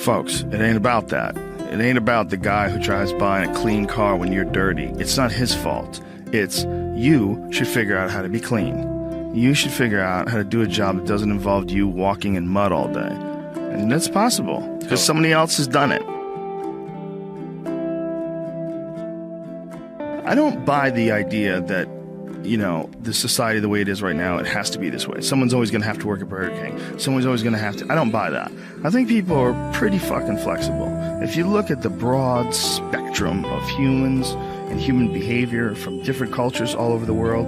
Folks, it ain't about that. It ain't about the guy who drives by in a clean car when you're dirty. It's not his fault. It's you should figure out how to be clean. You should figure out how to do a job that doesn't involve you walking in mud all day. And that's possible because somebody else has done it. I don't buy the idea that, you know, the society the way it is right now, it has to be this way. Someone's always going to have to work at Burger King. Someone's always going to have to. I don't buy that. I think people are pretty fucking flexible. If you look at the broad spectrum of humans and human behavior from different cultures all over the world,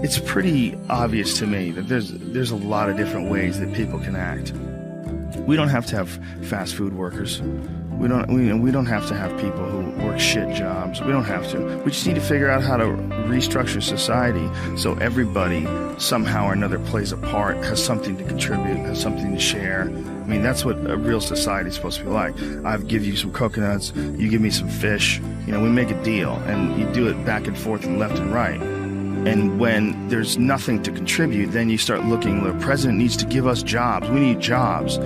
it's pretty obvious to me that there's a lot of different ways that people can act. We don't have to have fast food workers. We don't have to have people who work shit jobs. We don't have to. We just need to figure out how to restructure society so everybody somehow or another plays a part, has something to contribute, has something to share. I mean, that's what a real society is supposed to be like. I give you some coconuts, you give me some fish. You know, we make a deal, and you do it back and forth and left and right. And when there's nothing to contribute, then you start looking, the president needs to give us jobs. We need jobs.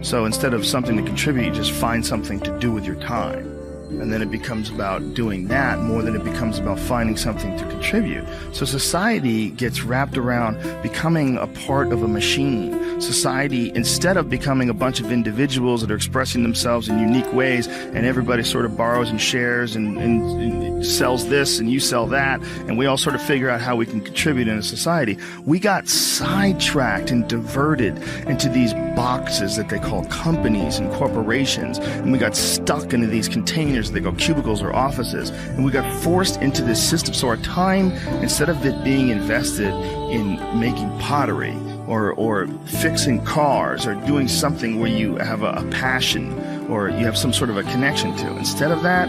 So instead of something to contribute, you just find something to do with your time. And then it becomes about doing that more than it becomes about finding something to contribute. So society gets wrapped around becoming a part of a machine. Society, instead of becoming a bunch of individuals that are expressing themselves in unique ways, and everybody sort of borrows and shares and sells this and you sell that, and we all sort of figure out how we can contribute in a society, we got sidetracked and diverted into these boxes that they call companies and corporations, and we got stuck into these containers. They go cubicles or offices, and we got forced into this system. So our time, instead of it being invested in making pottery or fixing cars or doing something where you have a passion or you have some sort of a connection to, instead of that,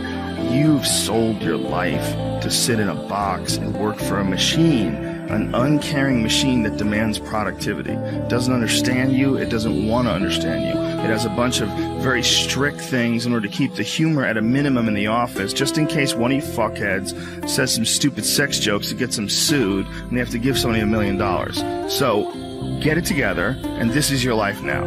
you've sold your life to sit in a box and work for a machine, an uncaring machine that demands productivity. It doesn't understand you. It doesn't want to understand you. It has a bunch of very strict things in order to keep the humor at a minimum in the office, just in case one of you fuckheads says some stupid sex jokes that gets them sued and they have to give somebody $1 million. So get it together, and this is your life now.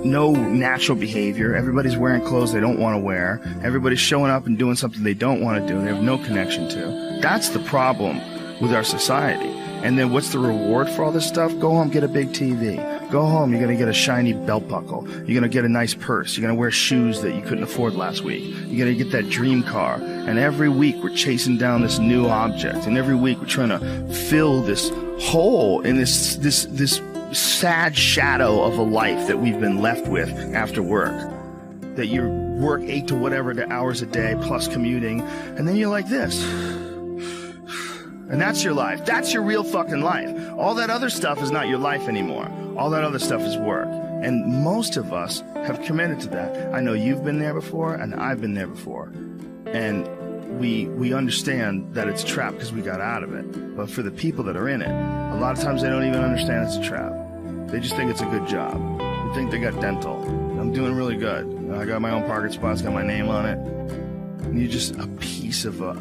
No natural behavior. Everybody's wearing clothes they don't want to wear. Everybody's showing up and doing something they don't want to do, they have no connection to. That's the problem with our society. And then what's the reward for all this stuff? Go home, get a big TV. Go home, you're going to get a shiny belt buckle. You're going to get a nice purse. You're going to wear shoes that you couldn't afford last week. You're going to get that dream car. And every week we're chasing down this new object. And every week we're trying to fill this hole in this sad shadow of a life that we've been left with after work. That you work 8 to whatever the hours a day plus commuting. And then you're like this. And that's your life. That's your real fucking life. All that other stuff is not your life anymore. All that other stuff is work. And most of us have committed to that. I know you've been there before, and I've been there before. And we understand that it's a trap because we got out of it. But for the people that are in it, a lot of times they don't even understand it's a trap. They just think it's a good job. They think they got dental. I'm doing really good. I got my own parking spot. It's got my name on it. And you're just a piece of a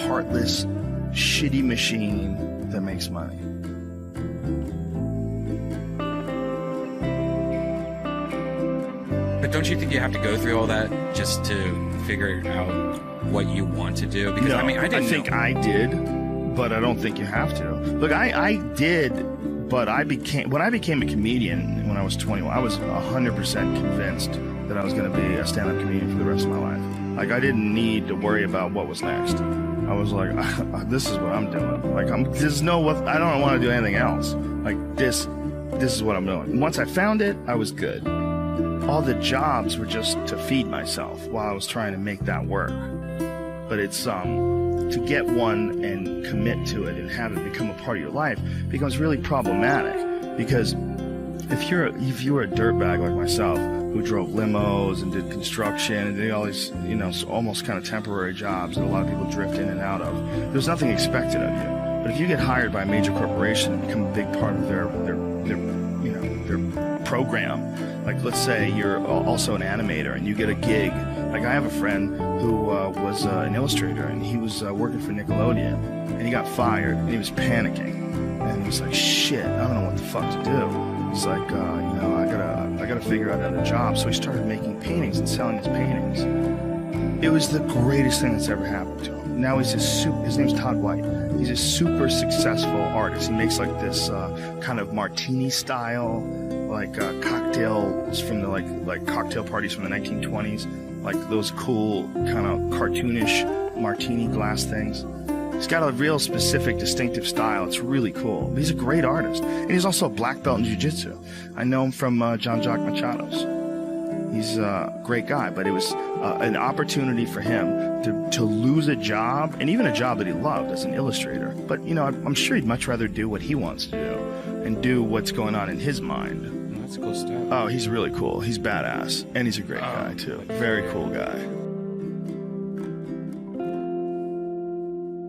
heartless, shitty machine that makes money. But don't you think you have to go through all that just to figure out what you want to do? Because no, I think I did, but I don't think you have to. Look, I did, but when I became a comedian when I was 21, I was 100% convinced that I was going to be a stand-up comedian for the rest of my life. Like, I didn't need to worry about what was next. I was like, this is what I'm doing. Like, I don't want to do anything else. Like, this is what I'm doing. Once I found it, I was good. All the jobs were just to feed myself while I was trying to make that work. But it's, to get one and commit to it and have it become a part of your life becomes really problematic. Because if you were a dirtbag like myself, who drove limos and did construction and did all these, almost kind of temporary jobs that a lot of people drift in and out of, there's nothing expected of you. But if you get hired by a major corporation and become a big part of their program, like let's say you're also an animator and you get a gig. Like I have a friend who was an illustrator and he was working for Nickelodeon and he got fired and he was panicking and he was like, shit, I don't know what the fuck to do. He's like, I gotta figure out another job. So he started making paintings and selling his paintings. It was the greatest thing that's ever happened to him. Now his name's Todd White. He's a super successful artist. He makes like this kind of martini style, like cocktails from the like cocktail parties from the 1920s, like those cool kind of cartoonish martini glass things. He's got a real specific, distinctive style. It's really cool. He's a great artist. And he's also a black belt in jiu-jitsu. I know him from Jean-Jacques Machado's. He's a great guy, but it was an opportunity for him to lose a job, and even a job that he loved as an illustrator. But, you know, I'm sure he'd much rather do what he wants to do and do what's going on in his mind. That's cool stuff. Oh, he's really cool. He's badass. And he's a great guy, too. Very cool guy.